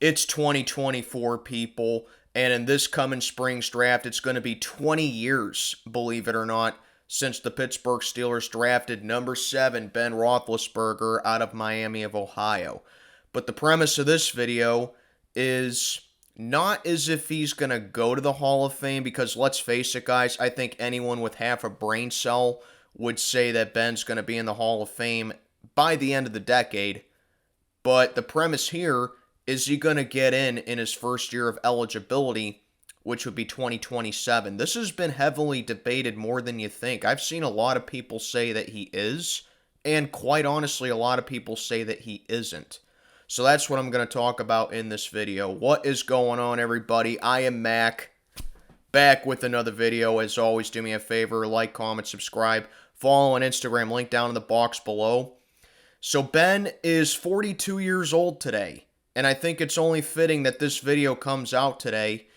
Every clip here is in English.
It's 2024, people, and in this coming spring's draft, it's going to be 20 years, believe it or not, since the Pittsburgh Steelers drafted number 7 Ben Roethlisberger out of Miami of Ohio. But the premise of this video is not as if he's going to go to the Hall of Fame, because let's face it, guys, I think anyone with half a brain cell would say that Ben's going to be in the Hall of Fame by the end of the decade. But the premise here is he going to get in his first year of eligibility, which would be 2027? This has been heavily debated more than you think. I've seen a lot of people say that he is, and quite honestly, a lot of people say that he isn't. So that's what I'm going to talk about in this video. What is going on, everybody? I am Mac, back with another video. As always, do me a favor, like, comment, subscribe, follow on Instagram, link down in the box below. So Ben is 42 years old today. And I think it's only fitting that this video comes out today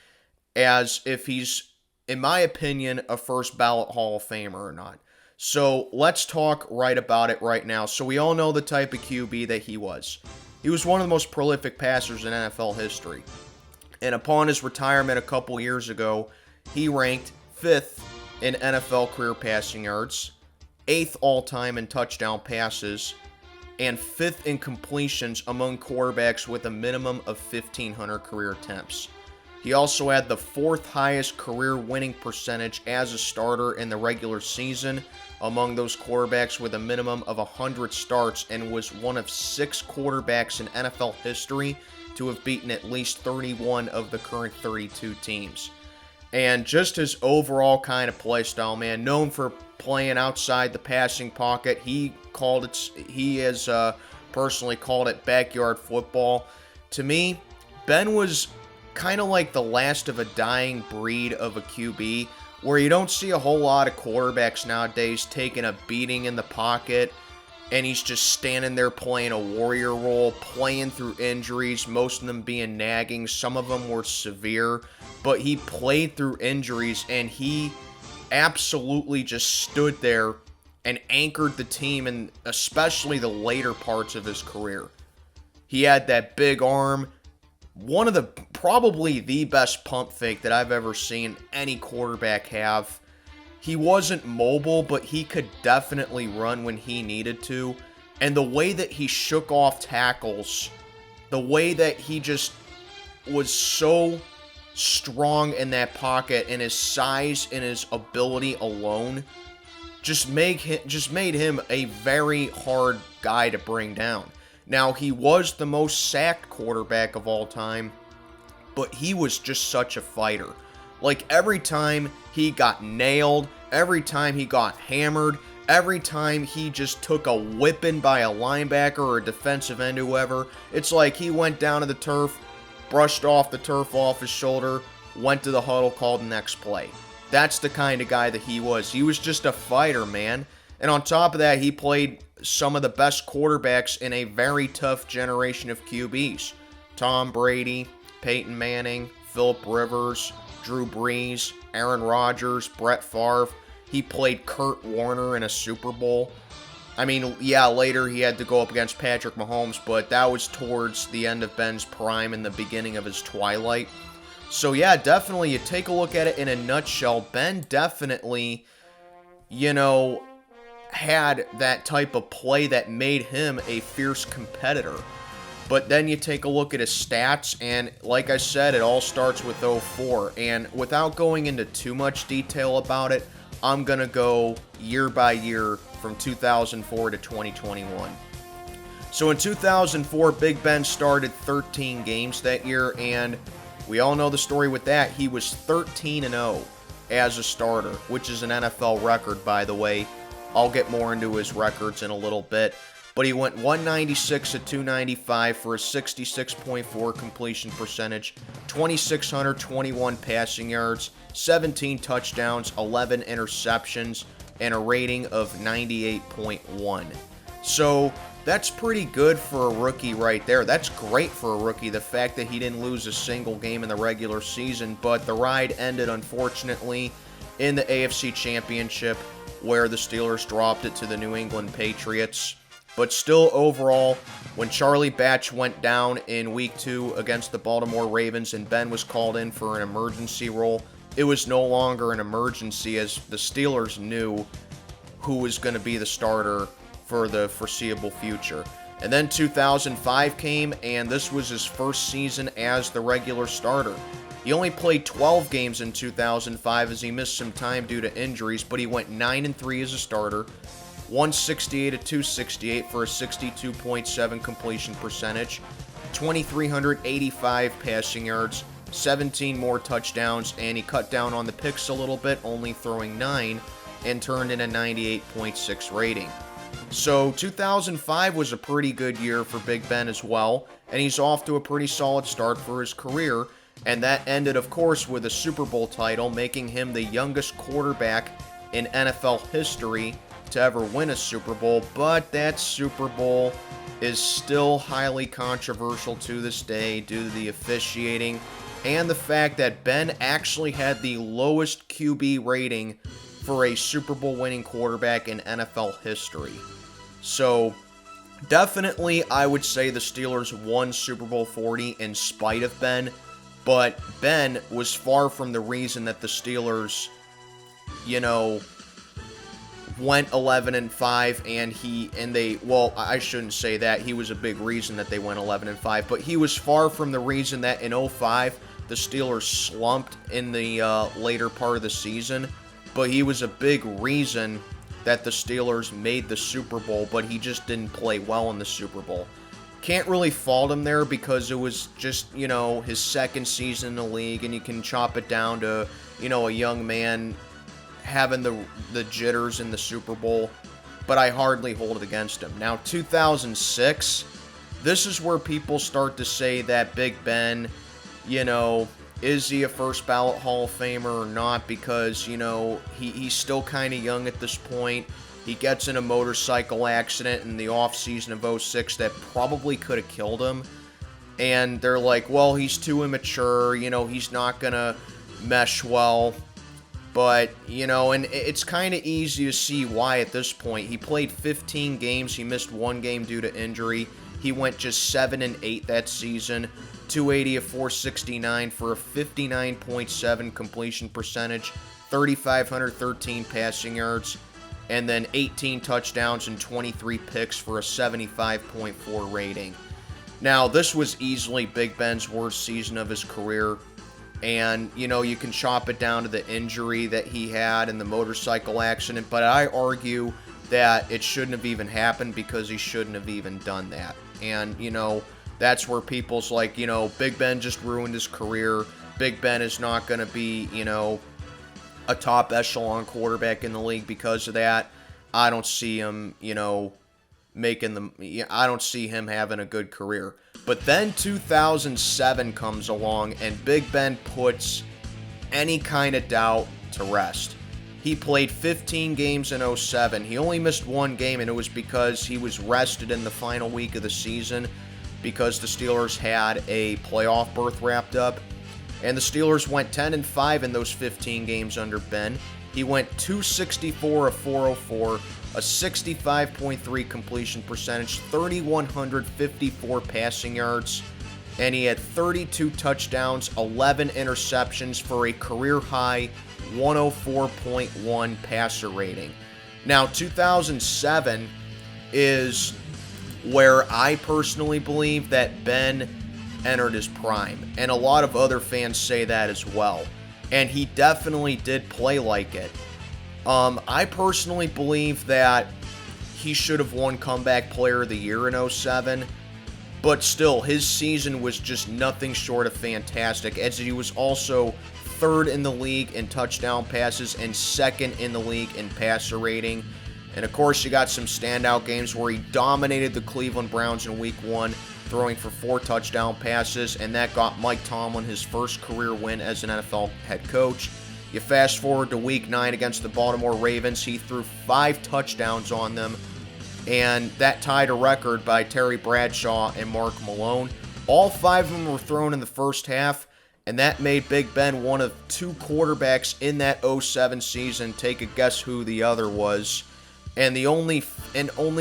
as if he's, in my opinion, a first ballot Hall of Famer or not. So let's talk right about it right now. So we all know the type of QB that he was. He was one of the most prolific passers in NFL history. And upon his retirement a couple years ago, he ranked 5th in NFL career passing yards, 8th all-time in touchdown passes, and 5th in completions among quarterbacks with a minimum of 1,500 career attempts. He also had the 4th highest career winning percentage as a starter in the regular season among those quarterbacks with a minimum of 100 starts, and was one of 6 quarterbacks in NFL history to have beaten at least 31 of the current 32 teams. And just his overall kind of play style, man, known for playing outside the passing pocket. He has personally called it backyard football. To me, Ben was kind of like the last of a dying breed of a QB, where you don't see a whole lot of quarterbacks nowadays taking a beating in the pocket, and he's just standing there playing a warrior role, playing through injuries, most of them being nagging. Some of them were severe, but he played through injuries, and he absolutely just stood there and anchored the team, and especially the later parts of his career. He had that big arm, one of the, probably the best pump fake that I've ever seen any quarterback have. He wasn't mobile, but he could definitely run when he needed to. And the way that he shook off tackles, the way that he just was so strong in that pocket, and his size and his ability alone just made him a very hard guy to bring down. Now, he was the most sacked quarterback of all time, but he was just such a fighter. Like, every time he got nailed, every time he got hammered, every time he just took a whipping by a linebacker or a defensive end, whoever, it's like he went down to the turf, brushed off the turf off his shoulder, went to the huddle, called the next play. That's the kind of guy that he was. He was just a fighter, man. And on top of that, he played some of the best quarterbacks in a very tough generation of QBs. Tom Brady, Peyton Manning, Phillip Rivers, Drew Brees, Aaron Rodgers, Brett Favre. He played Kurt Warner in a Super Bowl. I mean, yeah, later he had to go up against Patrick Mahomes, but that was towards the end of Ben's prime and the beginning of his twilight. So yeah, definitely, you take a look at it in a nutshell, Ben definitely, had that type of play that made him a fierce competitor. But then you take a look at his stats, and like I said, it all starts with 04. And without going into too much detail about it, I'm going to go year by year from 2004 to 2021. So in 2004, Big Ben started 13 games that year, and we all know the story with that. He was 13-0 as a starter, which is an NFL record, by the way. I'll get more into his records in a little bit. But he went 196 at 295 for a 66.4 completion percentage, 2,621 passing yards, 17 touchdowns, 11 interceptions, and a rating of 98.1. So that's pretty good for a rookie right there. That's great for a rookie, the fact that he didn't lose a single game in the regular season. But the ride ended, unfortunately, in the AFC Championship, where the Steelers dropped it to the New England Patriots. But still, overall, when Charlie Batch went down in Week 2 against the Baltimore Ravens and Ben was called in for an emergency role, it was no longer an emergency, as the Steelers knew who was going to be the starter for the foreseeable future. And then 2005 came, and this was his first season as the regular starter. He only played 12 games in 2005 as he missed some time due to injuries, but he went 9-3 as a starter, 168 at 268 for a 62.7 completion percentage, 2,385 passing yards, 17 more touchdowns, and he cut down on the picks a little bit, only throwing 9, and turned in a 98.6 rating. So 2005 was a pretty good year for Big Ben as well, and he's off to a pretty solid start for his career, and that ended, of course, with a Super Bowl title, making him the youngest quarterback in NFL history to ever win a Super Bowl. But that Super Bowl is still highly controversial to this day due to the officiating and the fact that Ben actually had the lowest QB rating for a Super Bowl winning quarterback in NFL history. So definitely I would say the Steelers won Super Bowl 40 in spite of Ben, but Ben was far from the reason that the Steelers, went 11-5 I shouldn't say that. He was a big reason that they went 11-5, but he was far from the reason that in 05 the Steelers slumped in the later part of the season, but he was a big reason that the Steelers made the Super Bowl, but he just didn't play well in the Super Bowl. Can't really fault him there because it was just, his second season in the league, and you can chop it down to, a young man having the jitters in the Super Bowl, but I hardly hold it against him. Now, 2006, this is where people start to say that Big Ben, is he a first ballot Hall of Famer or not? Because, he's still kind of young at this point. He gets in a motorcycle accident in the offseason of 06 that probably could have killed him. And they're like, well, he's too immature, he's not going to mesh well. But, and it's kind of easy to see why at this point. He played 15 games. He missed one game due to injury. He went just 7-8 that season. 280 of 469 for a 59.7 completion percentage, 3,513 passing yards, and then 18 touchdowns and 23 picks for a 75.4 rating. Now, this was easily Big Ben's worst season of his career. And, you can chop it down to the injury that he had and the motorcycle accident, but I argue that it shouldn't have even happened because he shouldn't have even done that. And, that's where people's like, Big Ben just ruined his career. Big Ben is not going to be, a top echelon quarterback in the league because of that. I don't see him, I don't see him having a good career. But then 2007 comes along and Big Ben puts any kind of doubt to rest. He played 15 games in 07. He only missed one game, and it was because he was rested in the final week of the season because the Steelers had a playoff berth wrapped up. And the Steelers went 10-5 in those 15 games under Ben. He went 264 of 404, a 65.3 completion percentage, 3,154 passing yards, and he had 32 touchdowns, 11 interceptions for a career-high 104.1 passer rating. Now, 2007 is where I personally believe that Ben entered his prime, and a lot of other fans say that as well. And he definitely did play like it. I personally believe that he should have won Comeback Player of the Year in 07, but still, his season was just nothing short of fantastic, as he was also third in the league in touchdown passes and second in the league in passer rating. And of course, you got some standout games where he dominated the Cleveland Browns in Week 1, throwing for 4 touchdown passes, and that got Mike Tomlin his first career win as an NFL head coach. You fast forward to Week 9 against the Baltimore Ravens, he threw 5 touchdowns on them, and that tied a record by Terry Bradshaw and Mark Malone. All 5 of them were thrown in the first half, and that made Big Ben one of 2 quarterbacks in that 07 season. Take a guess who the other was. and only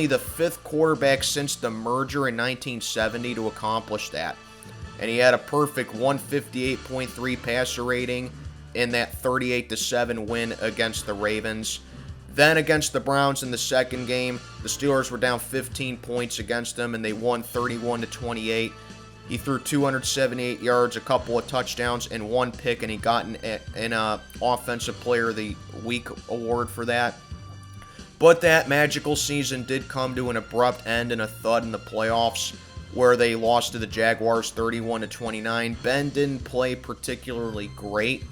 the fifth quarterback since the merger in 1970 to accomplish that. And he had a perfect 158.3 passer rating in that 38-7 win against the Ravens. Then against the Browns in the second game, the Steelers were down 15 points against them, and they won 31-28. He threw 278 yards, a couple of touchdowns, and one pick, and he got an Offensive Player of the Week award for that. But that magical season did come to an abrupt end and a thud in the playoffs, where they lost to the Jaguars 31-29. Ben didn't play particularly great,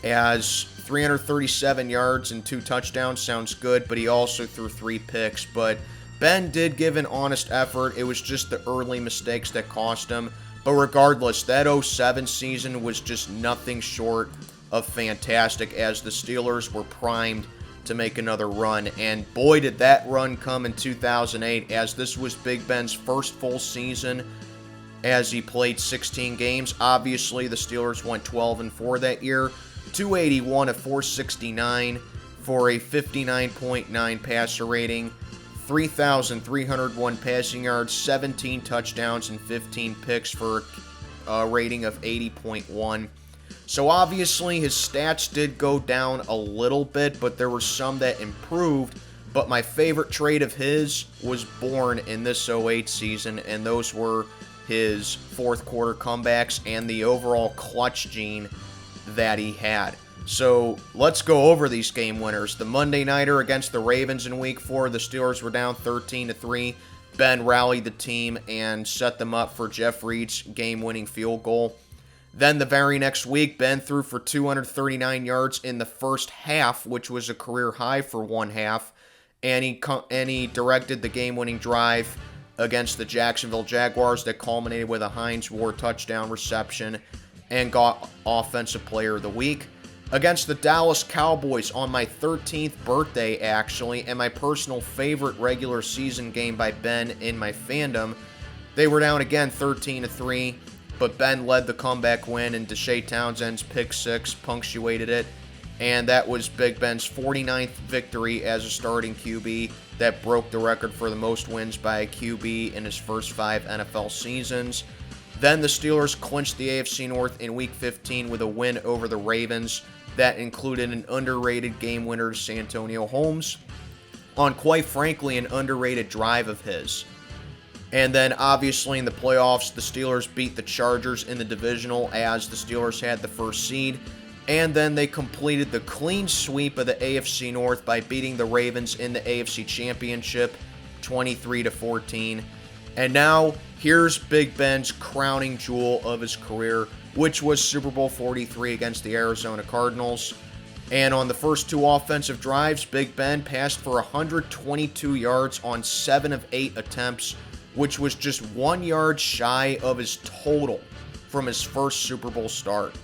as 337 yards and 2 touchdowns sounds good, but he also threw 3 picks. But Ben did give an honest effort. It was just the early mistakes that cost him. But regardless, that 07 season was just nothing short of fantastic, as the Steelers were primed to make another run. And boy, did that run come in 2008, as this was Big Ben's first full season, as he played 16 games. Obviously, the Steelers went 12-4 that year. 281 of 469 for a 59.9 passer rating, 3,301 passing yards, 17 touchdowns, and 15 picks for a rating of 80.1. So obviously his stats did go down a little bit, but there were some that improved. But my favorite trait of his was born in this 08 season, and those were his fourth quarter comebacks and the overall clutch gene that he had. So let's go over these game winners. The Monday Nighter against the Ravens in Week 4, the Steelers were down 13-3. Ben rallied the team and set them up for Jeff Reed's game-winning field goal. Then the very next week, Ben threw for 239 yards in the first half, which was a career high for one half, and he directed the game-winning drive against the Jacksonville Jaguars that culminated with a Hines Ward touchdown reception and got Offensive Player of the Week. Against the Dallas Cowboys on my 13th birthday, actually, and my personal favorite regular season game by Ben in my fandom, they were down again 13-3, but Ben led the comeback win, and Deshae Townsend's pick six punctuated it, and that was Big Ben's 49th victory as a starting QB that broke the record for the most wins by a QB in his first 5 NFL seasons. Then the Steelers clinched the AFC North in Week 15 with a win over the Ravens that included an underrated game winner to Santonio Holmes on, quite frankly, an underrated drive of his. And then obviously in the playoffs, the Steelers beat the Chargers in the divisional, as the Steelers had the first seed. And then they completed the clean sweep of the AFC North by beating the Ravens in the AFC Championship 23-14. And now, here's Big Ben's crowning jewel of his career, which was Super Bowl 43 against the Arizona Cardinals. And on the first 2 offensive drives, Big Ben passed for 122 yards on 7 of 8 attempts, which was just 1 yard shy of his total from his first Super Bowl start.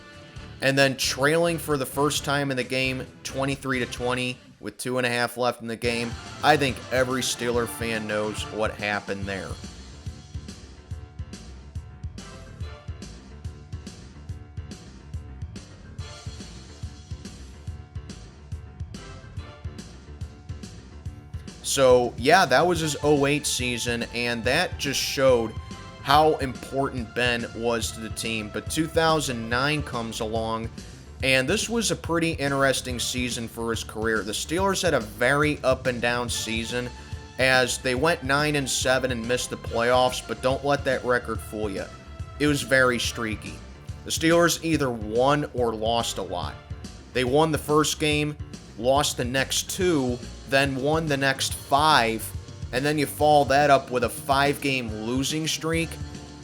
And then trailing for the first time in the game, 23-20, with 2.5 left in the game, I think every Steeler fan knows what happened there. So, yeah, that was his 08 season, and that just showed how important Ben was to the team. But 2009 comes along, and this was a pretty interesting season for his career. The Steelers had a very up-and-down season, as they went 9-7 and missed the playoffs, but don't let that record fool you. It was very streaky. The Steelers either won or lost a lot. They won the first game, lost the next 2, then won the next 5, and then you follow that up with a 5-game losing streak,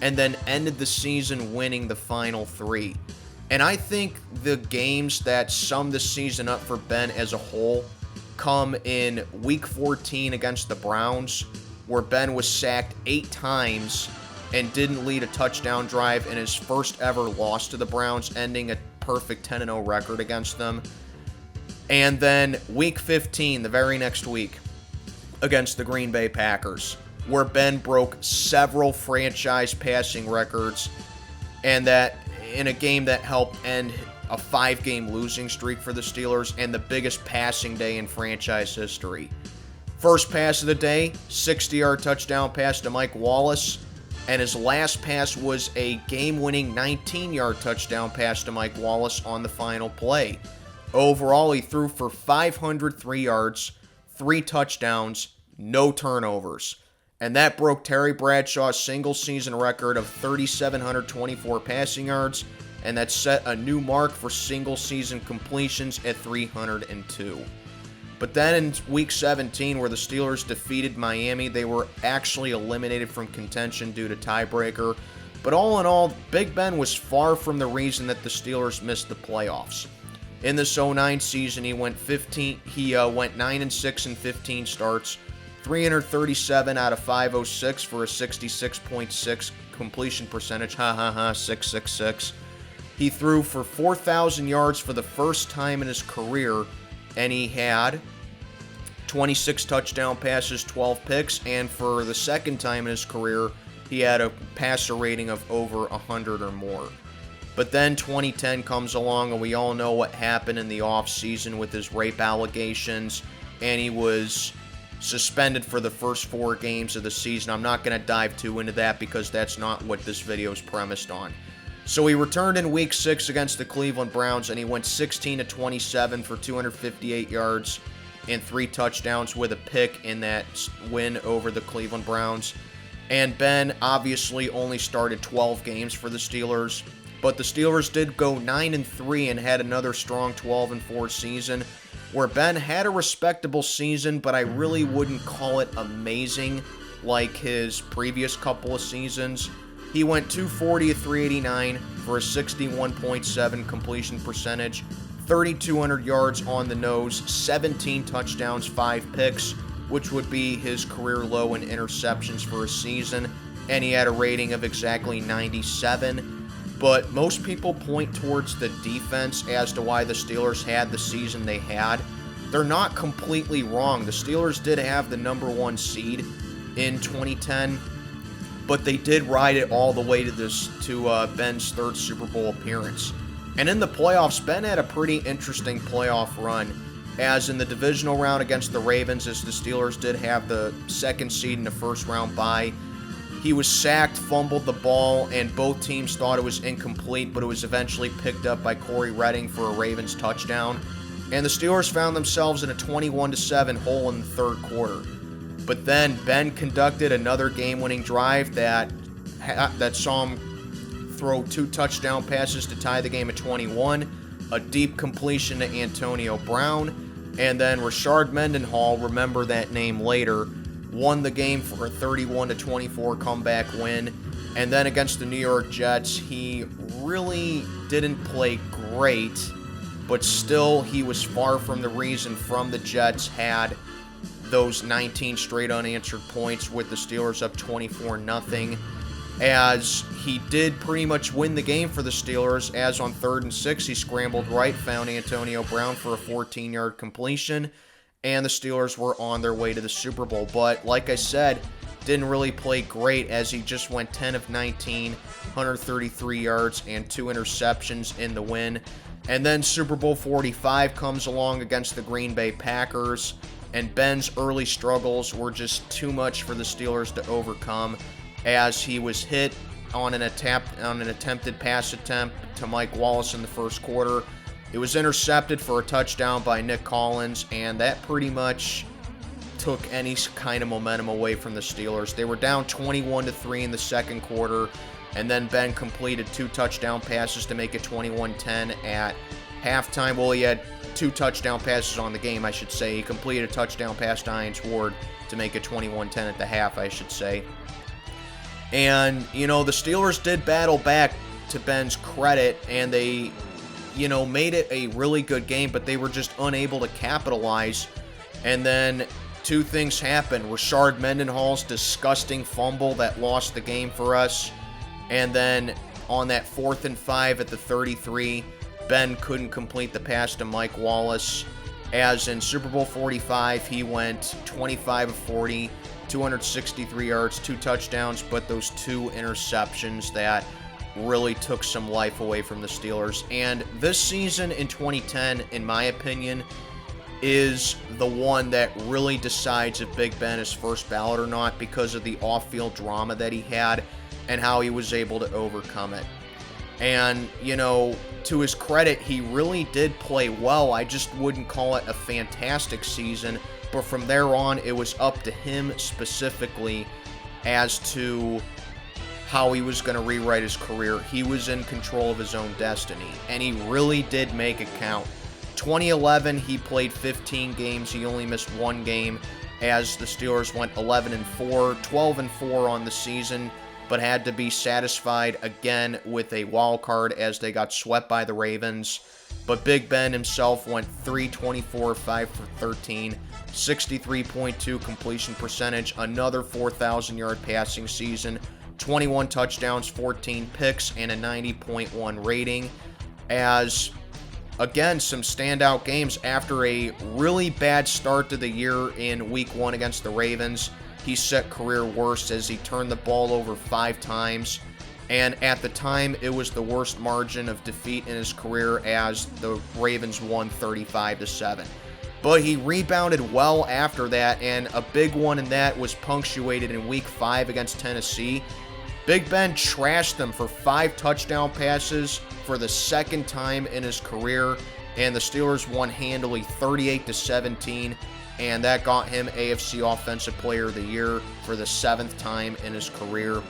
and then ended the season winning the final 3. And I think the games that sum the season up for Ben as a whole come in Week 14 against the Browns, where Ben was sacked 8 times and didn't lead a touchdown drive in his first ever loss to the Browns, ending a perfect 10-0 record against them. And then Week 15, the very next week, against the Green Bay Packers, where Ben broke several franchise passing records, and that in a game that helped end a 5-game losing streak for the Steelers and the biggest passing day in franchise history. First pass of the day, 60-yard touchdown pass to Mike Wallace. And his last pass was a game-winning 19-yard touchdown pass to Mike Wallace on the final play. Overall, he threw for 503 yards, 3 touchdowns, no turnovers. And that broke Terry Bradshaw's single-season record of 3,724 passing yards, and that set a new mark for single-season completions at 302. But then in Week 17, where the Steelers defeated Miami, they were actually eliminated from contention due to tiebreaker. But all in all, Big Ben was far from the reason that the Steelers missed the playoffs. In this 09 season, he went 9-6 in 15 starts, 337 out of 506 for a 66.6 completion percentage. 666. He threw for 4,000 yards for the first time in his career, and he had 26 touchdown passes, 12 picks, and for the second time in his career, he had a passer rating of over 100 or more. But then 2010 comes along, and we all know what happened in the offseason with his rape allegations, and he was suspended for the first 4 games of the season. I'm not going to dive too into that because that's not what this video is premised on. So he returned in Week 6 against the Cleveland Browns, and he went 16-27 for 258 yards and 3 touchdowns with a pick in that win over the Cleveland Browns. And Ben obviously only started 12 games for the Steelers, but the Steelers did go 9-3 and had another strong 12-4 season, where Ben had a respectable season, but I really wouldn't call it amazing like his previous couple of seasons. He went 240-389 for a 61.7 completion percentage, 3,200 yards on the nose, 17 touchdowns, 5 picks, which would be his career low in interceptions for a season, and he had a rating of exactly 97. But most people point towards the defense as to why the Steelers had the season they had. They're not completely wrong. The Steelers did have the number 1 seed in 2010, but they did ride it all the way to Ben's 3rd Super Bowl appearance. And in the playoffs, Ben had a pretty interesting playoff run, as in the divisional round against the Ravens, as the Steelers did have the 2nd seed in the first round bye. He was sacked, fumbled the ball, and both teams thought it was incomplete, but it was eventually picked up by Corey Redding for a Ravens touchdown. And the Steelers found themselves in a 21-7 hole in the 3rd quarter. But then Ben conducted another game-winning drive that saw him throw 2 touchdown passes to tie the game at 21, a deep completion to Antonio Brown, and then Rashard Mendenhall, remember that name later, won the game for a 31-24 comeback win. And then against the New York Jets, he really didn't play great, but still he was far from the reason the Jets had those 19 straight unanswered points with the Steelers up 24-0, as he did pretty much win the game for the Steelers, as on 3rd and 6 he scrambled right, found Antonio Brown for a 14-yard completion, and the Steelers were on their way to the Super Bowl. But like I said, didn't really play great, as he just went 10 of 19, 133 yards and 2 interceptions in the win. And then Super Bowl 45 comes along against the Green Bay Packers, and Ben's early struggles were just too much for the Steelers to overcome, as he was hit on an attempted pass attempt to Mike Wallace in the first quarter. It was intercepted for a touchdown by Nick Collins, and that pretty much took any kind of momentum away from the Steelers. They were down 21-3 in the second quarter, and then Ben completed 2 touchdown passes to make it 21-10 at halftime. Well, he had 2 touchdown passes on the game, I should say. He completed a touchdown pass to Hines Ward to make it 21-10 at the half, I should say. And, the Steelers did battle back, to Ben's credit, and they, made it a really good game, but they were just unable to capitalize. And then 2 things happened. Rashard Mendenhall's disgusting fumble that lost the game for us. And then on that 4th and 5 at the 33, Ben couldn't complete the pass to Mike Wallace. As in Super Bowl 45, he went 25 of 40, 263 yards, 2 touchdowns, but those 2 interceptions that really took some life away from the Steelers. And this season in 2010, in my opinion, is the one that really decides if Big Ben is first ballot or not because of the off-field drama that he had and how he was able to overcome it. And, you know, to his credit, he really did play well. I just wouldn't call it a fantastic season, but from there on, it was up to him specifically as to how he was going to rewrite his career. He was in control of his own destiny, and he really did make it count. 2011, he played 15 games. He only missed one game as the Steelers went 11-4, 12-4 on the season, but had to be satisfied again with a wild card as they got swept by the Ravens. But Big Ben himself went 3-24, 5 for 13, 63.2 completion percentage, another 4,000-yard passing season, 21 touchdowns, 14 picks, and a 90.1 rating. As again, some standout games after a really bad start to the year in Week 1 against the Ravens. He set career worst as he turned the ball over 5 times. And at the time, it was the worst margin of defeat in his career as the Ravens won 35-7. But he rebounded well after that, and a big one in that was punctuated in Week 5 against Tennessee. Big Ben trashed them for 5 touchdown passes for the second time in his career, and the Steelers won handily 38-17, and that got him AFC Offensive Player of the Year for the 7th time in his career.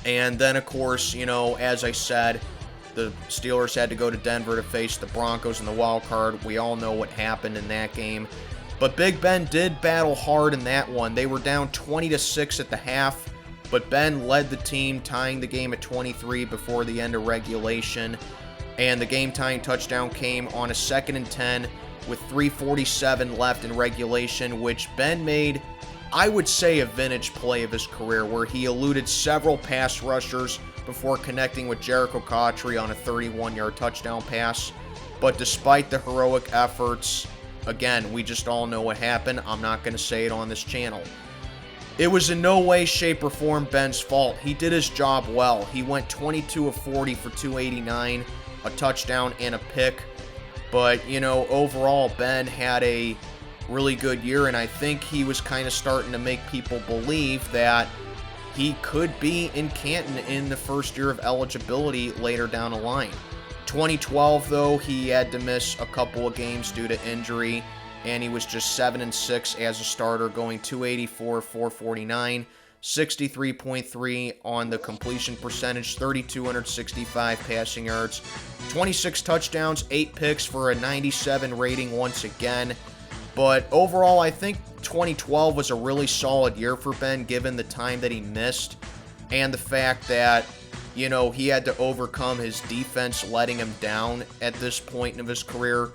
And then, of course, you know, as I said, the Steelers had to go to Denver to face the Broncos in the wild card. We all know what happened in that game. But Big Ben did battle hard in that one. They were down 20-6 at the half, but Ben led the team, tying the game at 23 before the end of regulation. And the game-tying touchdown came on a 2nd and 10 with 3:47 left in regulation, which Ben made, I would say, a vintage play of his career, where he eluded several pass rushers before connecting with Jericho Cotchery on a 31-yard touchdown pass. But despite the heroic efforts, again, we just all know what happened. I'm not going to say it on this channel. It was in no way, shape, or form Ben's fault. He did his job well. He went 22 of 40 for 289, a touchdown, and a pick. But, you know, overall, Ben had a really good year, and I think he was kind of starting to make people believe that he could be in Canton in the first year of eligibility later down the line. 2012, though, he had to miss a couple of games due to injury, and he was just 7-6 as a starter, going 284, 449, 63.3 on the completion percentage, 3,265 passing yards, 26 touchdowns, 8 picks for a 97 rating once again. But overall, I think 2012 was a really solid year for Ben, given the time that he missed and the fact that, you know, he had to overcome his defense letting him down at this point of his career.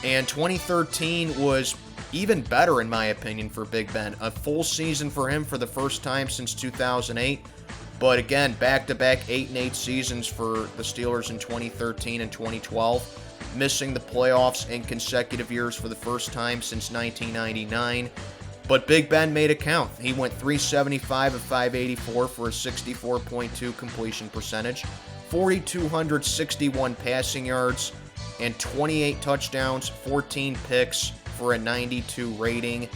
And 2013 was even better, in my opinion, for Big Ben. A full season for him for the first time since 2008. But again, back-to-back 8-8 seasons for the Steelers in 2013 and 2012. Missing the playoffs in consecutive years for the first time since 1999. But Big Ben made it count. He went 375 of 584 for a 64.2 completion percentage, 4,261 passing yards, and 28 touchdowns, 14 picks for a 92 rating.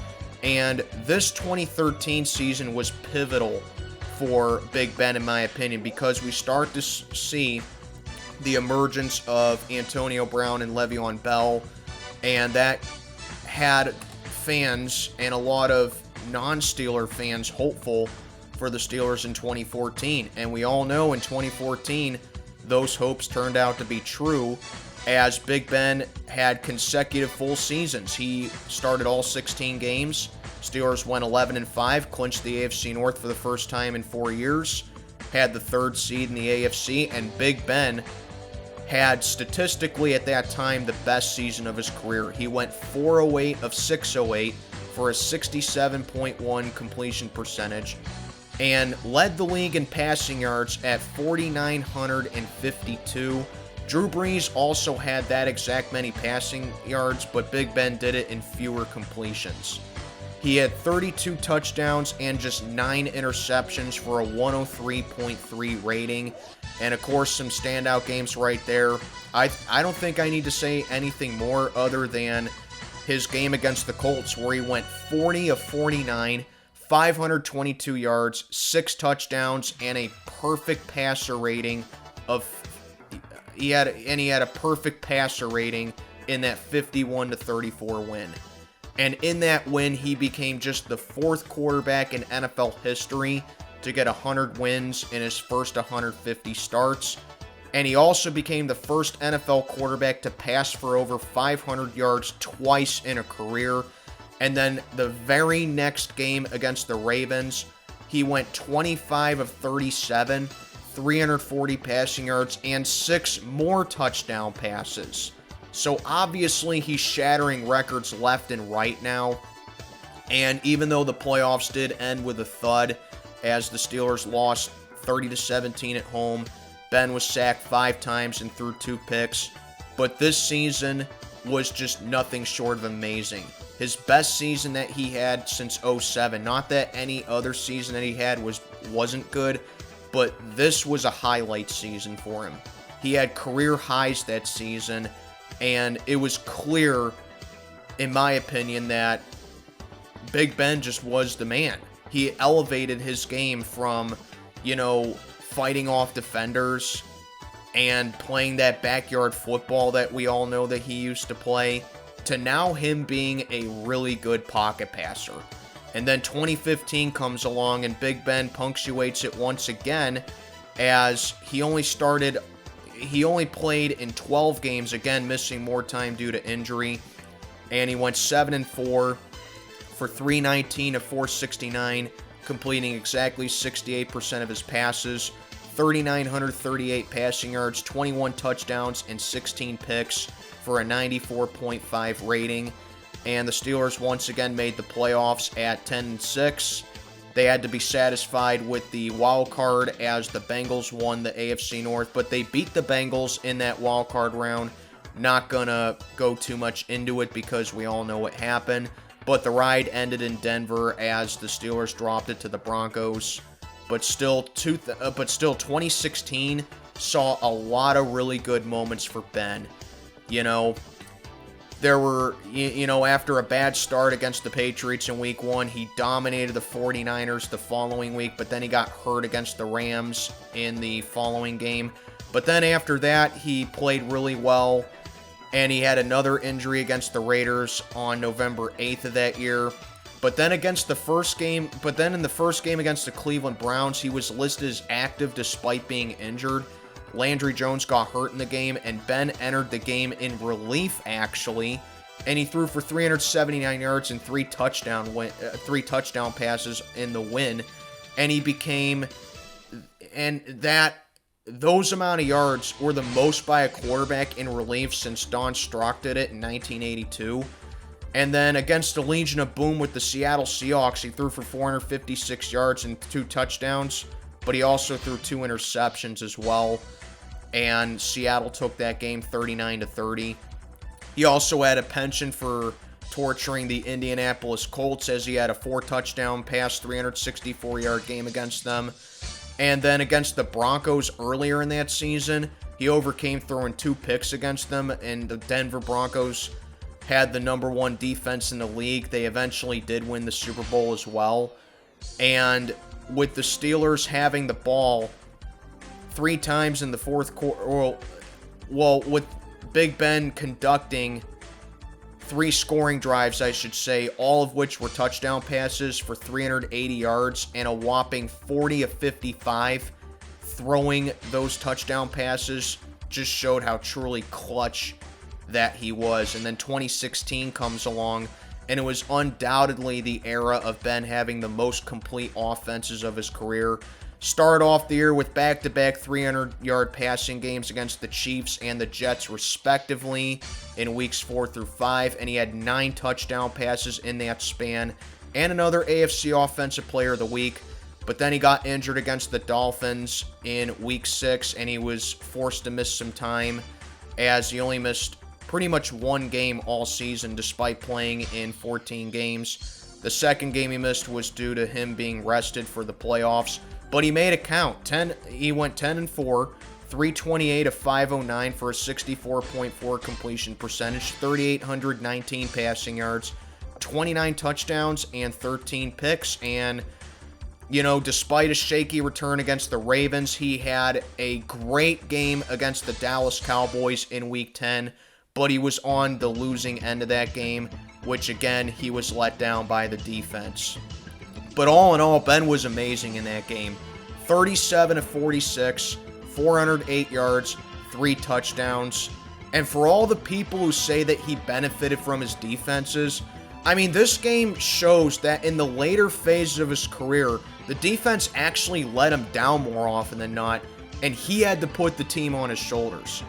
And this 2013 season was pivotal for Big Ben, in my opinion, because we start to see the emergence of Antonio Brown and Le'Veon Bell, and that had fans and a lot of non-Steeler fans hopeful for the Steelers in 2014. And we all know in 2014, those hopes turned out to be true, as Big Ben had consecutive full seasons. He started all 16 games. Steelers went 11-5, clinched the AFC North for the first time in 4 years, had the 3rd seed in the AFC, and Big Ben had statistically at that time the best season of his career. He went 408 of 608 for a 67.1 completion percentage and led the league in passing yards at 4,952. Drew Brees also had that exact many passing yards, but Big Ben did it in fewer completions. He had 32 touchdowns and just 9 interceptions for a 103.3 rating. And, of course, some standout games right there. I don't think I need to say anything more other than his game against the Colts, where he went 40 of 49, 522 yards, 6 touchdowns, and a perfect passer rating of he had a perfect passer rating in that 51-34 win. And in that win, he became just the 4th quarterback in NFL history to get 100 wins in his first 150 starts. And he also became the first NFL quarterback to pass for over 500 yards twice in a career. And then the very next game against the Ravens, he went 25 of 37, 340 passing yards, and 6 more touchdown passes. So obviously he's shattering records left and right now. And even though the playoffs did end with a thud, as the Steelers lost 30-17 at home, Ben was sacked 5 times and threw 2 picks. But this season was just nothing short of amazing. His best season that he had since 2007. Not that any other season that he had wasn't good, but this was a highlight season for him. He had career highs that season, and it was clear, in my opinion, that Big Ben just was the man. He elevated his game from, fighting off defenders and playing that backyard football that we all know that he used to play, to now him being a really good pocket passer. And then 2015 comes along and Big Ben punctuates it once again, as he only played in 12 games, again missing more time due to injury, and he went 7-4 for 319 of 469, completing exactly 68% of his passes, 3,938 passing yards, 21 touchdowns, and 16 picks for a 94.5 rating. And the Steelers once again made the playoffs at 10-6. They had to be satisfied with the wild card, as the Bengals won the AFC North, but they beat the Bengals in that wild card round. Not gonna go too much into it because we all know what happened. But the ride ended in Denver as the Steelers dropped it to the Broncos. But still 2016 saw a lot of really good moments for Ben. There were, after a bad start against the Patriots in week 1, he dominated the 49ers the following week, but then he got hurt against the Rams in the following game. But then after that, he played really well, and he had another injury against the Raiders on November 8th of that year. But then in the first game against the Cleveland Browns, he was listed as active despite being injured. Landry Jones got hurt in the game, and Ben entered the game in relief, actually, and he threw for 379 yards and 3 touchdown passes in the win, and those amount of yards were the most by a quarterback in relief since Don Strock did it in 1982. And then against the Legion of Boom with the Seattle Seahawks, he threw for 456 yards and 2 touchdowns, but he also threw 2 interceptions as well. And Seattle took that game 39-30. He also had a penchant for torturing the Indianapolis Colts, as he had a 4-touchdown pass, 364-yard game against them. And then against the Broncos earlier in that season, he overcame throwing 2 picks against them, and the Denver Broncos had the number 1 defense in the league. They eventually did win the Super Bowl as well. And with the Steelers having the ball 3 times in the fourth quarter, with Big Ben conducting 3 scoring drives, I should say, all of which were touchdown passes for 380 yards, and a whopping 40 of 55 throwing those touchdown passes, just showed how truly clutch that he was. And then 2016 comes along, and it was undoubtedly the era of Ben having the most complete offenses of his career. Started off the year with back-to-back 300-yard passing games against the Chiefs and the Jets, respectively, in weeks 4 through 5, and he had 9 touchdown passes in that span, and another AFC Offensive Player of the Week. But then he got injured against the Dolphins in week 6, and he was forced to miss some time, as he only missed pretty much 1 game all season, despite playing in 14 games. The second game he missed was due to him being rested for the playoffs, but he made it count. He went 10-4, 328 of 509 for a 64.4 completion percentage, 3,819 passing yards, 29 touchdowns, and 13 picks. And, despite a shaky return against the Ravens, he had a great game against the Dallas Cowboys in Week 10, but he was on the losing end of that game, which, again, he was let down by the defense. But all in all, Ben was amazing in that game. 37 of 46, 408 yards, 3 touchdowns. And for all the people who say that he benefited from his defenses, this game shows that in the later phases of his career, the defense actually let him down more often than not, and he had to put the team on his shoulders.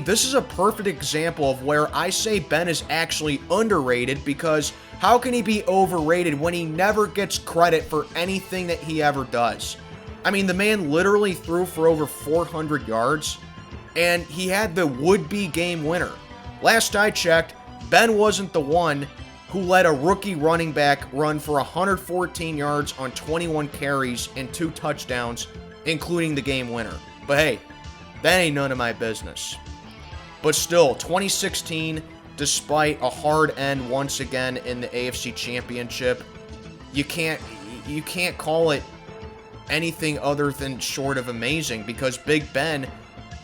This is a perfect example of where I say Ben is actually underrated, because how can he be overrated when he never gets credit for anything that he ever does? The man literally threw for over 400 yards, and he had the would-be game winner. Last I checked, Ben wasn't the one who let a rookie running back run for 114 yards on 21 carries and 2 touchdowns, including the game winner. But hey, that ain't none of my business. But still, 2016, despite a hard end once again in the AFC Championship, you can't call it anything other than short of amazing, because Big Ben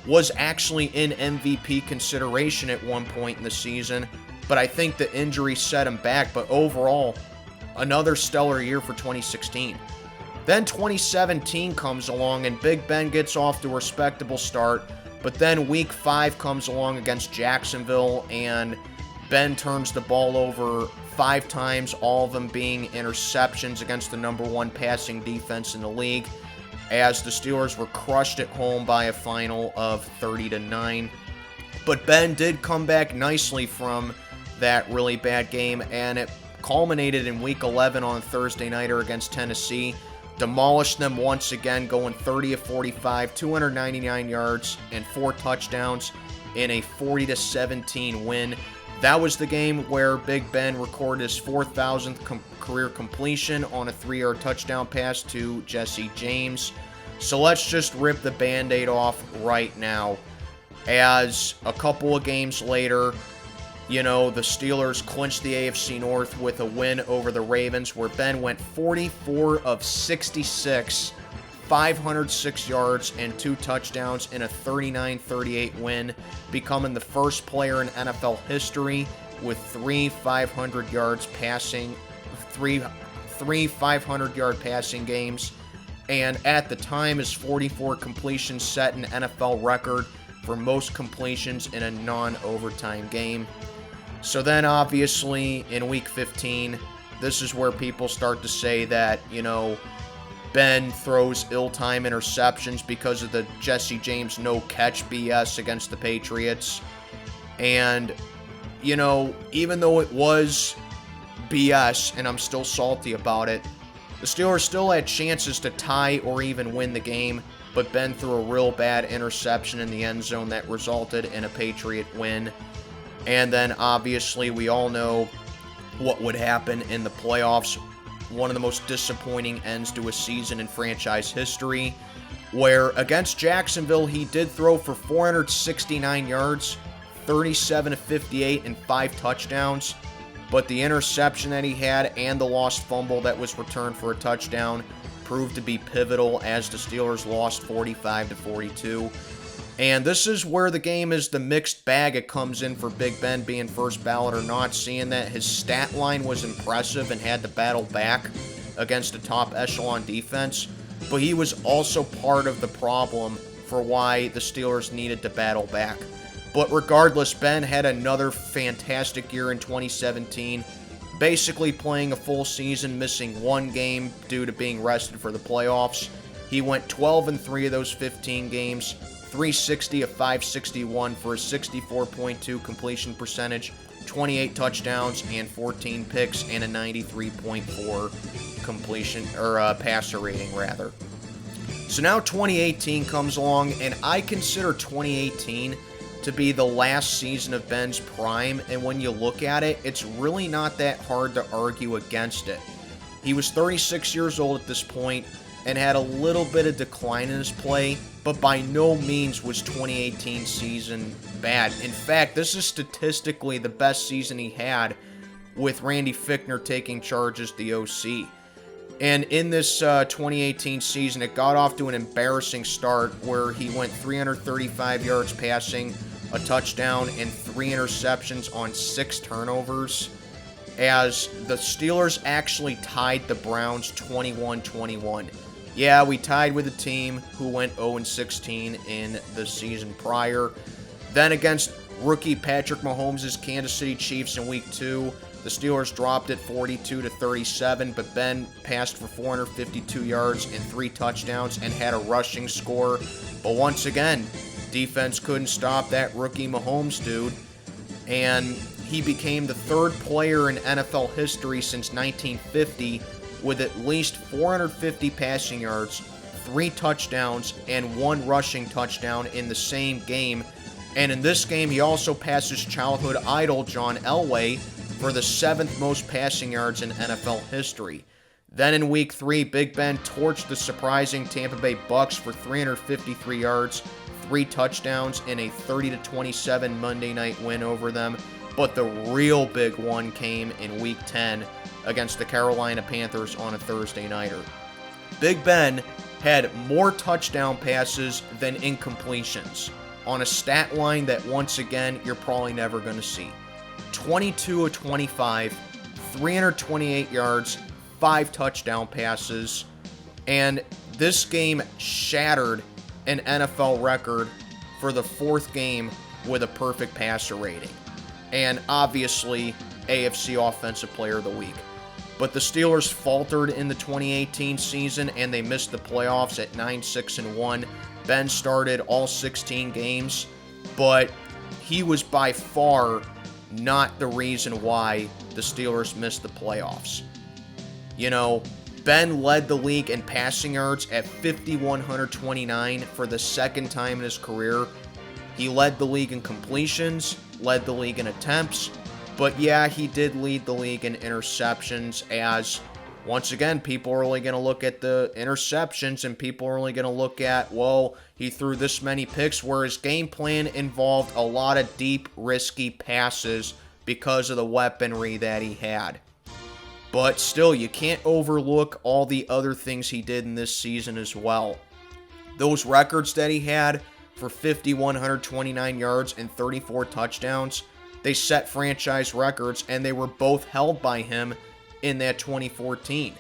was actually in MVP consideration at one point in the season, but I think the injury set him back. But overall, another stellar year for 2016. Then 2017 comes along, and Big Ben gets off to a respectable start, but then Week 5 comes along against Jacksonville, and Ben turns the ball over 5 times, all of them being interceptions against the number 1 passing defense in the league, as the Steelers were crushed at home by a final of 30-9. But Ben did come back nicely from that really bad game, and it culminated in Week 11 on Thursday nighter against Tennessee. Demolished them once again, going 30 of 45, 299 yards, and 4 touchdowns in a 40-17 win. That was the game where Big Ben recorded his 4,000th career completion on a 3-yard touchdown pass to Jesse James. So let's just rip the Band-Aid off right now, as a couple of games later, the Steelers clinched the AFC North with a win over the Ravens, where Ben went 44 of 66, 506 yards, and 2 touchdowns in a 39-38 win, becoming the first player in NFL history with 3 500-yard passing games. And at the time, his 44 completions set an NFL record for most completions in a non-overtime game. So then, obviously, in Week 15, this is where people start to say that, Ben throws ill-time interceptions because of the Jesse James no-catch BS against the Patriots. And, even though it was BS, and I'm still salty about it, the Steelers still had chances to tie or even win the game, but Ben threw a real bad interception in the end zone that resulted in a Patriot win. And then, obviously, we all know what would happen in the playoffs. One of the most disappointing ends to a season in franchise history, where against Jacksonville, he did throw for 469 yards, 37 of 58, and 5 touchdowns. But the interception that he had and the lost fumble that was returned for a touchdown proved to be pivotal, as the Steelers lost 45-42. And this is where the game is the mixed bag it comes in for Big Ben being first ballot or not, seeing that his stat line was impressive and had to battle back against a top echelon defense, but he was also part of the problem for why the Steelers needed to battle back. But regardless, Ben had another fantastic year in 2017, basically playing a full season, missing 1 game due to being rested for the playoffs. He went 12-3 of those 15 games, 360 of 561 for a 64.2 completion percentage, 28 touchdowns and 14 picks, and a 93.4 completion or passer rating rather. So now 2018 comes along, and I consider 2018 to be the last season of Ben's prime, and when you look at it, it's really not that hard to argue against it. He was 36 years old at this point and had a little bit of decline in his play, but by no means was 2018 season bad. In fact, this is statistically the best season he had, with Randy Fichtner taking charge as the OC. And in this 2018 season, it got off to an embarrassing start where he went 335 yards passing, a touchdown, and 3 interceptions on 6 turnovers, as the Steelers actually tied the Browns 21-21. Yeah, we tied with a team who went 0-16 in the season prior. Then against rookie Patrick Mahomes' Kansas City Chiefs in Week 2, the Steelers dropped it 42-37, but Ben passed for 452 yards and 3 touchdowns and had a rushing score. But once again, defense couldn't stop that rookie Mahomes dude, and he became the 3rd player in NFL history since 1950 with at least 450 passing yards, 3 touchdowns, and 1 rushing touchdown in the same game. And in this game, he also passed his childhood idol, John Elway, for the 7th most passing yards in NFL history. Then in Week 3, Big Ben torched the surprising Tampa Bay Bucks for 353 yards, 3 touchdowns, in a 30-27 Monday night win over them. But the real big one came in Week 10 against the Carolina Panthers on a Thursday nighter. Big Ben had more touchdown passes than incompletions, on a stat line that once again you're probably never going to see. 22 of 25, 328 yards, 5 touchdown passes, and this game shattered an NFL record for the 4th game with a perfect passer rating, and obviously AFC Offensive Player of the Week. But the Steelers faltered in the 2018 season, and they missed the playoffs at 9-6-1. Ben started all 16 games, but he was by far not the reason why the Steelers missed the playoffs. You know, Ben led the league in passing yards at 5,129 for the 2nd time in his career. He led the league in completions, led the league in attempts, but yeah, he did lead the league in interceptions, as once again, people are only going to look at the interceptions, and people are only going to look at, well, he threw this many picks, where his game plan involved a lot of deep, risky passes because of the weaponry that he had. But still, you can't overlook all the other things he did in this season as well. Those records that he had for 5,129 yards and 34 touchdowns, they set franchise records, and they were both held by him in that 2014.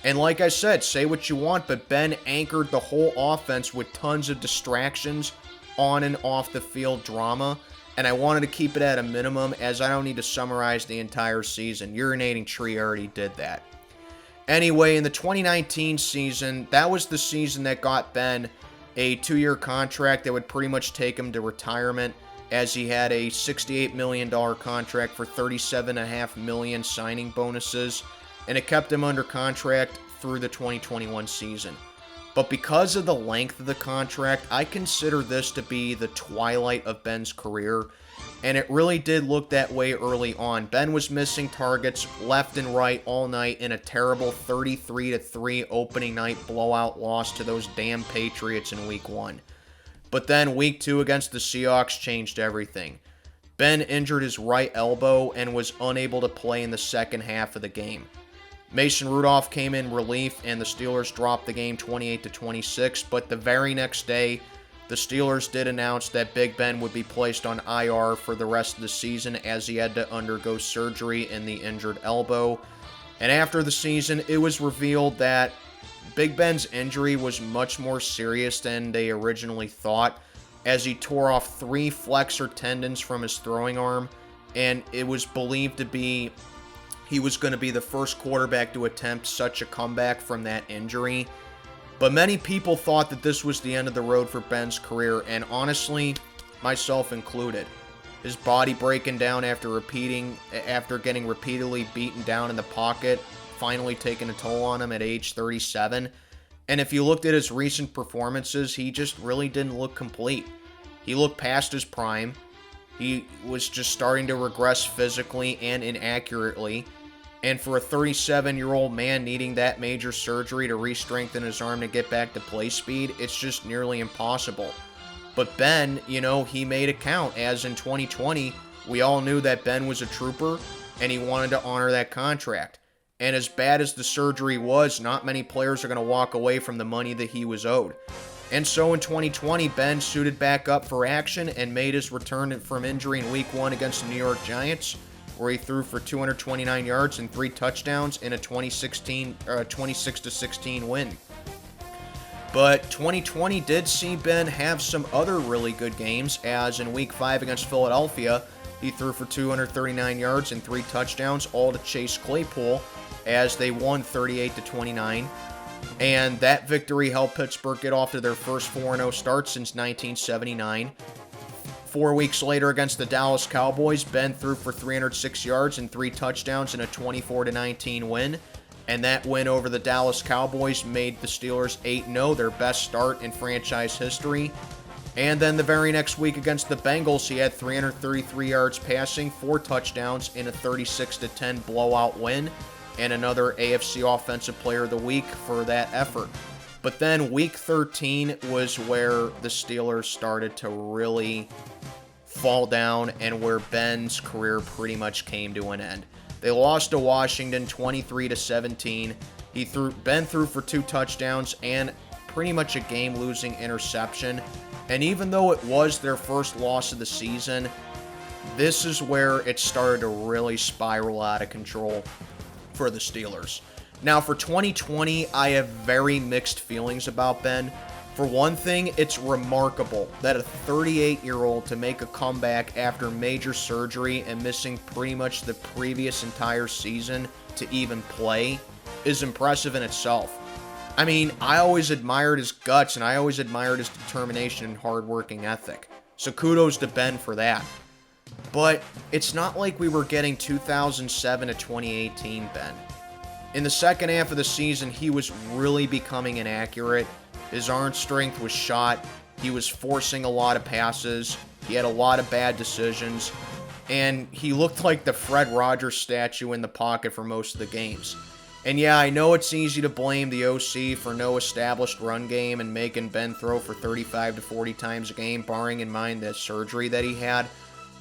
And like I said, say what you want, but Ben anchored the whole offense with tons of distractions, on and off the field drama, and I wanted to keep it at a minimum, as I don't need to summarize the entire season. Urinating Tree already did that. Anyway, in the 2019 season, that was the season that got Ben a 2-year contract that would pretty much take him to retirement, as he had a $68 million contract for $37.5 million signing bonuses, and it kept him under contract through the 2021 season. But because of the length of the contract, I consider this to be the twilight of Ben's career, and it really did look that way early on. Ben was missing targets left and right all night in a terrible 33-3 opening night blowout loss to those damn Patriots in Week 1. But then Week 2 against the Seahawks changed everything. Ben injured his right elbow and was unable to play in the second half of the game. Mason Rudolph came in relief, and the Steelers dropped the game 28-26, but the very next day, the Steelers did announce that Big Ben would be placed on IR for the rest of the season, as he had to undergo surgery in the injured elbow. And after the season, it was revealed that Big Ben's injury was much more serious than they originally thought, as he tore off 3 flexor tendons from his throwing arm, and it was believed to be he was going to be the first quarterback to attempt such a comeback from that injury. But many people thought that this was the end of the road for Ben's career, and honestly, myself included. His body breaking down after getting repeatedly beaten down in the pocket, finally taking a toll on him at age 37. And if you looked at his recent performances, he just really didn't look complete. He looked past his prime. He was just starting to regress physically and inaccurately. And for a 37-year-old man needing that major surgery to re-strengthen his arm to get back to play speed, it's just nearly impossible. But Ben, he made it count, as in 2020, we all knew that Ben was a trooper, and he wanted to honor that contract. And as bad as the surgery was, not many players are going to walk away from the money that he was owed. And so in 2020, Ben suited back up for action and made his return from injury in Week 1 against the New York Giants, where he threw for 229 yards and 3 touchdowns in a 26-16 win. But 2020 did see Ben have some other really good games, as in Week 5 against Philadelphia, he threw for 239 yards and 3 touchdowns, all to Chase Claypool, as they won 38-29. And that victory helped Pittsburgh get off to their first 4-0 start since 1979. 4 weeks later against the Dallas Cowboys, Ben threw for 306 yards and 3 touchdowns in a 24-19 win. And that win over the Dallas Cowboys made the Steelers 8-0, their best start in franchise history. And then the very next week against the Bengals, he had 333 yards passing, 4 touchdowns in a 36-10 blowout win, and another AFC Offensive Player of the Week for that effort. But then Week 13 was where the Steelers started to really fall down and where Ben's career pretty much came to an end. They lost to Washington 23-17. Ben threw for 2 touchdowns and pretty much a game-losing interception. And even though it was their first loss of the season, this is where it started to really spiral out of control for the Steelers. Now, for 2020, I have very mixed feelings about Ben. For one thing, it's remarkable that a 38-year-old to make a comeback after major surgery and missing pretty much the previous entire season to even play is impressive in itself. I mean, I always admired his guts, and I always admired his determination and hard-working ethic. So kudos to Ben for that. But it's not like we were getting 2007 to 2018 Ben. In the second half of the season, he was really becoming inaccurate. His arm strength was shot. He was forcing a lot of passes. He had a lot of bad decisions. And he looked like the Fred Rogers statue in the pocket for most of the games. And yeah, I know it's easy to blame the OC for no established run game and making Ben throw for 35 to 40 times a game, barring in mind the surgery that he had.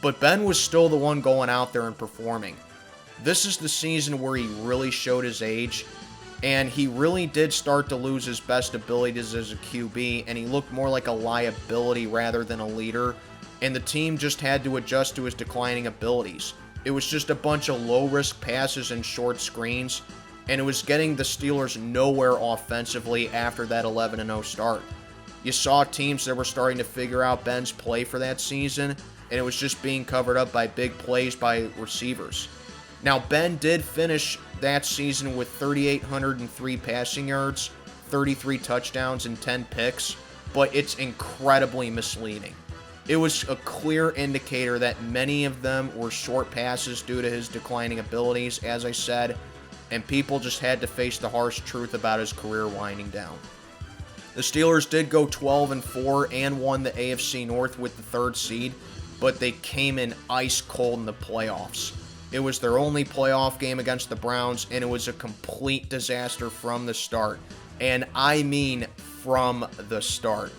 But Ben was still the one going out there and performing. This is the season where he really showed his age, and he really did start to lose his best abilities as a QB, and he looked more like a liability rather than a leader, and the team just had to adjust to his declining abilities. It was just a bunch of low-risk passes and short screens, and it was getting the Steelers nowhere offensively after that 11-0 start. You saw teams that were starting to figure out Ben's play for that season, and it was just being covered up by big plays by receivers. Now, Ben did finish that season with 3,803 passing yards, 33 touchdowns, and 10 picks, but it's incredibly misleading. It was a clear indicator that many of them were short passes due to his declining abilities, as I said, and people just had to face the harsh truth about his career winding down. The Steelers did go 12-4 and won the AFC North with the 3rd seed, but they came in ice cold in the playoffs. It was their only playoff game against the Browns, and it was a complete disaster from the start. And I mean from the start.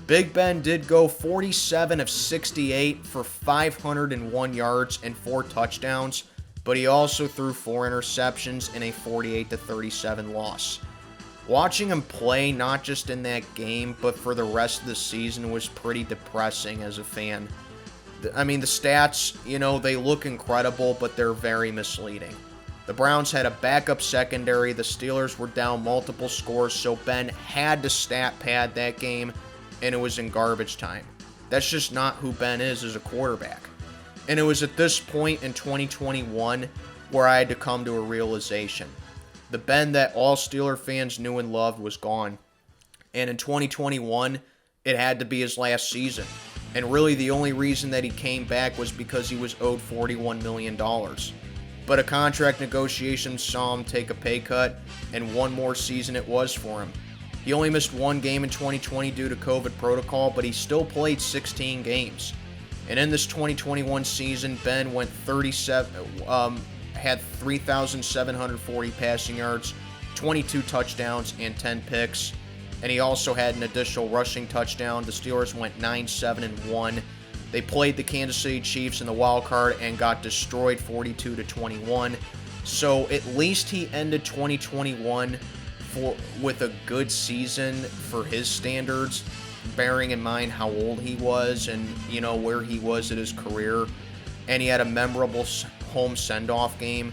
Big Ben did go 47 of 68 for 501 yards and 4 touchdowns, but he also threw 4 interceptions in a 48-37 loss. Watching him play, not just in that game, but for the rest of the season, was pretty depressing as a fan. I mean, the stats, they look incredible, but they're very misleading. The Browns had a backup secondary, the Steelers were down multiple scores, so Ben had to stat pad that game, and it was in garbage time. That's just not who Ben is as a quarterback. And it was at this point in 2021 where I had to come to a realization. The Ben that all Steeler fans knew and loved was gone. And in 2021, it had to be his last season. And really the only reason that he came back was because he was owed $41 million. But a contract negotiation saw him take a pay cut, and one more season it was for him. He only missed 1 game in 2020 due to COVID protocol, but he still played 16 games. And in this 2021 season, Ben went had 3,740 passing yards, 22 touchdowns, and 10 picks. And he also had an additional rushing touchdown. The Steelers went 9-7-1. They played the Kansas City Chiefs in the wild card and got destroyed 42-21. So at least he ended 2021 with a good season for his standards, bearing in mind how old he was and, where he was in his career. And he had a memorable home send-off game.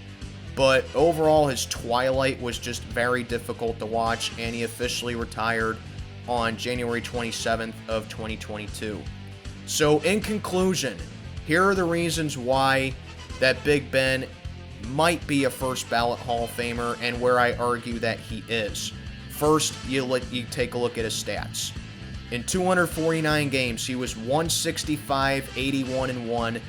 But overall, his twilight was just very difficult to watch, and he officially retired on January 27th of 2022. So in conclusion, here are the reasons why that Big Ben might be a first ballot Hall of Famer and where I argue that he is. First, you take a look at his stats. In 249 games, he was 165, 81-1,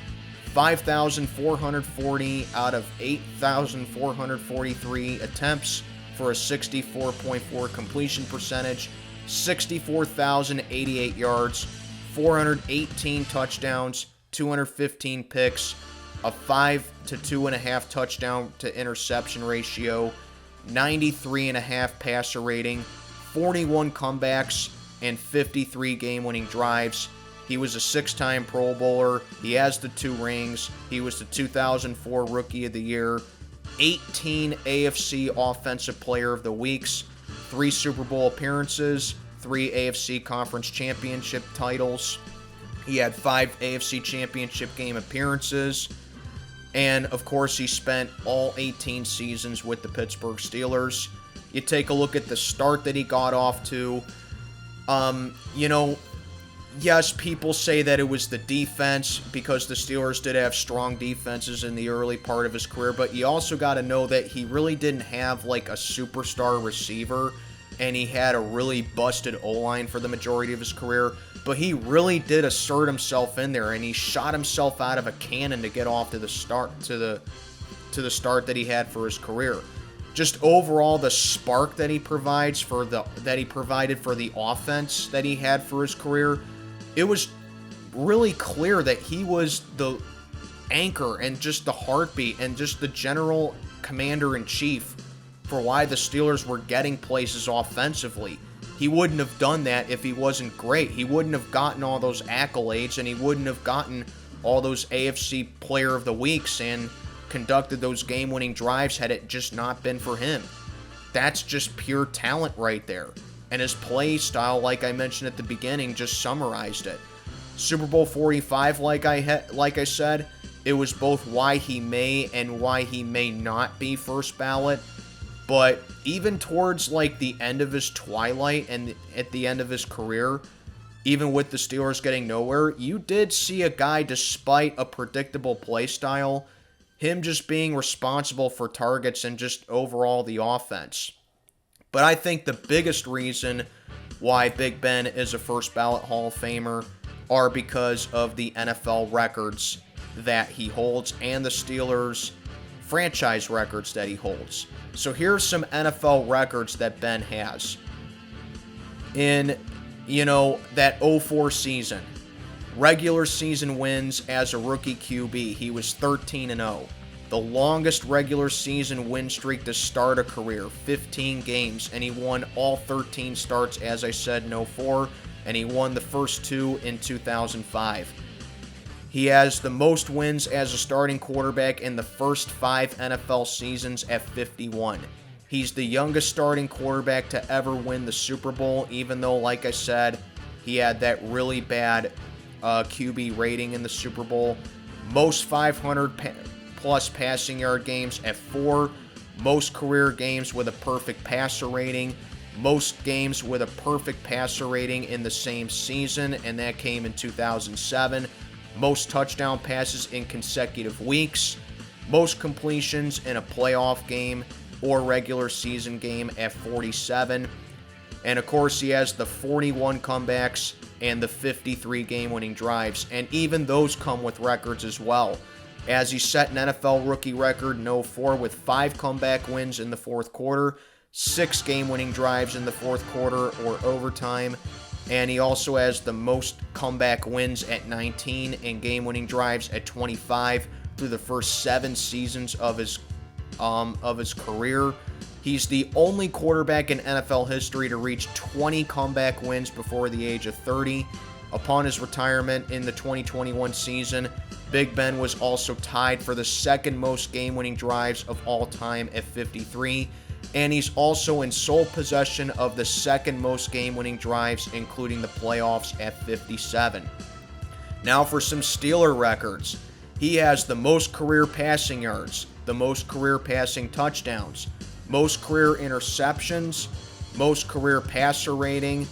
5,440 out of 8,443 attempts for a 64.4 completion percentage, 64,088 yards, 418 touchdowns, 215 picks, a 5 to 2.5 touchdown to interception ratio, 93.5 passer rating, 41 comebacks, and 53 game-winning drives. He was a 6-time Pro Bowler. He has the 2 rings. He was the 2004 Rookie of the Year, 18 AFC Offensive Player of the Weeks, 3 Super Bowl appearances, 3 AFC Conference Championship titles. He had 5 AFC Championship game appearances. And, of course, he spent all 18 seasons with the Pittsburgh Steelers. You take a look at the start that he got off to. Yes, people say that it was the defense because the Steelers did have strong defenses in the early part of his career, but you also got to know that he really didn't have like a superstar receiver, and he had a really busted O-line for the majority of his career, but he really did assert himself in there, and he shot himself out of a cannon to get off to the start to the start that he had for his career. Just overall, the spark that he provided for the offense that he had for his career, it was really clear that he was the anchor and just the heartbeat and just the general commander-in-chief for why the Steelers were getting places offensively. He wouldn't have done that if he wasn't great. He wouldn't have gotten all those accolades, and he wouldn't have gotten all those AFC Player of the Weeks and conducted those game-winning drives had it just not been for him. That's just pure talent right there. And his play style, like I mentioned at the beginning, just summarized it. Super Bowl 45, like I said, it was both why he may and why he may not be first ballot. But even towards like the end of his twilight and at the end of his career, even with the Steelers getting nowhere, you did see a guy, despite a predictable play style, him just being responsible for targets and just overall the offense. But I think the biggest reason why Big Ben is a first ballot Hall of Famer are because of the NFL records that he holds and the Steelers franchise records that he holds. So here's some NFL records that Ben has. In, that 04 season, regular season wins as a rookie QB, he was 13-0. The longest regular season win streak to start a career, 15 games, and he won all 13 starts, as I said, in 04, and he won the first 2 in 2005. He has the most wins as a starting quarterback in the first 5 NFL seasons at 51. He's the youngest starting quarterback to ever win the Super Bowl, even though, like I said, he had that really bad QB rating in the Super Bowl. Most 500-plus passing yard games at 4. Most career games with a perfect passer rating. Most games with a perfect passer rating in the same season, and that came in 2007. Most touchdown passes in consecutive weeks. Most completions in a playoff game or regular season game at 47. And of course, he has the 41 comebacks and the 53 game-winning drives. And even those come with records as well, as he set an NFL rookie record in 04 with 5 comeback wins in the fourth quarter, 6 game-winning drives in the fourth quarter or overtime. And he also has the most comeback wins at 19 and game-winning drives at 25 through the first 7 seasons of his of his career. He's the only quarterback in NFL history to reach 20 comeback wins before the age of 30. Upon his retirement in the 2021 season, Big Ben was also tied for the second most game-winning drives of all time at 53, and he's also in sole possession of the second most game-winning drives, including the playoffs, at 57. Now for some Steeler records. He has the most career passing yards, the most career passing touchdowns, most career interceptions, most career passer rating.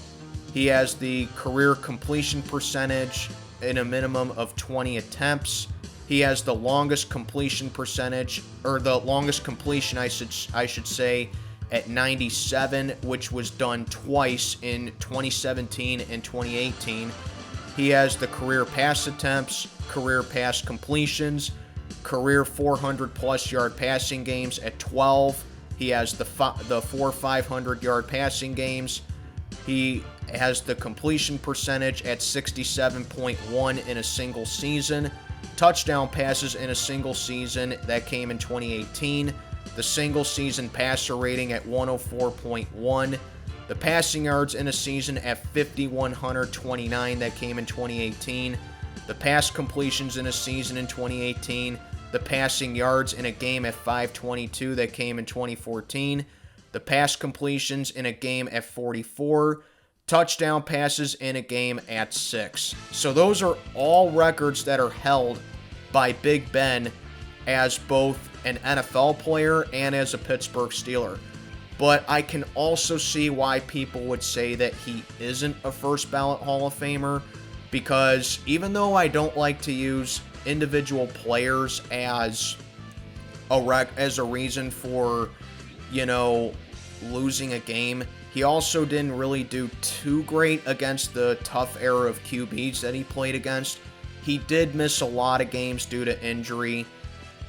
He has the career completion percentage in a minimum of 20 attempts. He has the longest completion percentage, or the longest completion, I should say, at 97, which was done twice in 2017 and 2018. He has the career pass attempts, career pass completions, career 400-plus yard passing games at 12. He has the 4 500-yard passing games. He has the completion percentage at 67.1 in a single season. Touchdown passes in a single season, that came in 2018. The single season passer rating at 104.1. The passing yards in a season at 5,129, that came in 2018. The pass completions in a season in 2018. The passing yards in a game at 522, that came in 2014. The pass completions in a game at 44. Touchdown passes in a game at 6. So those are all records that are held by Big Ben as both an NFL player and as a Pittsburgh Steeler. But I can also see why people would say that he isn't a first ballot Hall of Famer, because even though I don't like to use individual players as a reason for, losing a game, he also didn't really do too great against the tough era of QBs that he played against. He did miss a lot of games due to injury,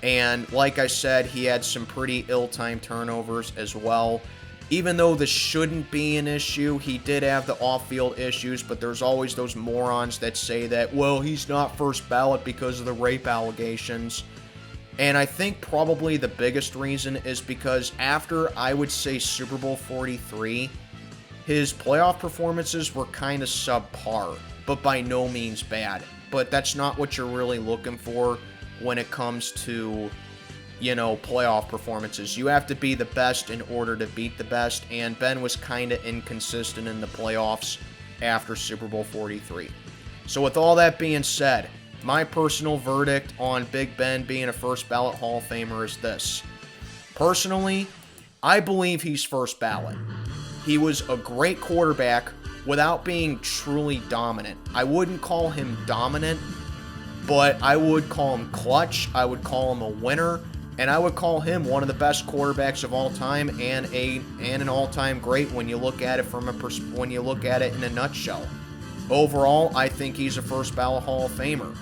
and like I said, he had some pretty ill-timed turnovers as well. Even though this shouldn't be an issue, he did have the off-field issues, but there's always those morons that say that, well, he's not first ballot because of the rape allegations. And I think probably the biggest reason is because after, I would say, Super Bowl 43, his playoff performances were kind of subpar, but by no means bad. But that's not what you're really looking for when it comes to, playoff performances. You have to be the best in order to beat the best, and Ben was kind of inconsistent in the playoffs after Super Bowl 43. So with all that being said, my personal verdict on Big Ben being a first ballot Hall of Famer is this. Personally, I believe he's first ballot. He was a great quarterback without being truly dominant. I wouldn't call him dominant, but I would call him clutch. I would call him a winner, and I would call him one of the best quarterbacks of all time and an all-time great when you look at it in a nutshell. Overall, I think he's a first ballot Hall of Famer.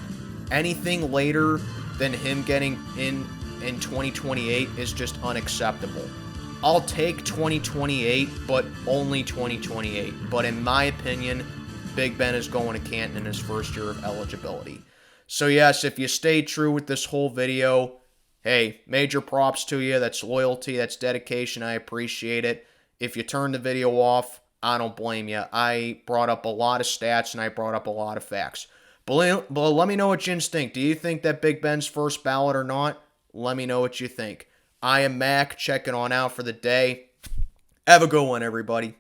Anything later than him getting in 2028 is just unacceptable. I'll take 2028, but only 2028. But in my opinion, Big Ben is going to Canton in his first year of eligibility. So yes, if you stay true with this whole video, hey, major props to you. That's loyalty, that's dedication. I appreciate it. If you turn the video off, I don't blame you. I brought up a lot of stats and I brought up a lot of facts. But let me know what you think. Do you think that Big Ben's first ballot or not? Let me know what you think. I am Mac, checking on out for the day. Have a good one, everybody.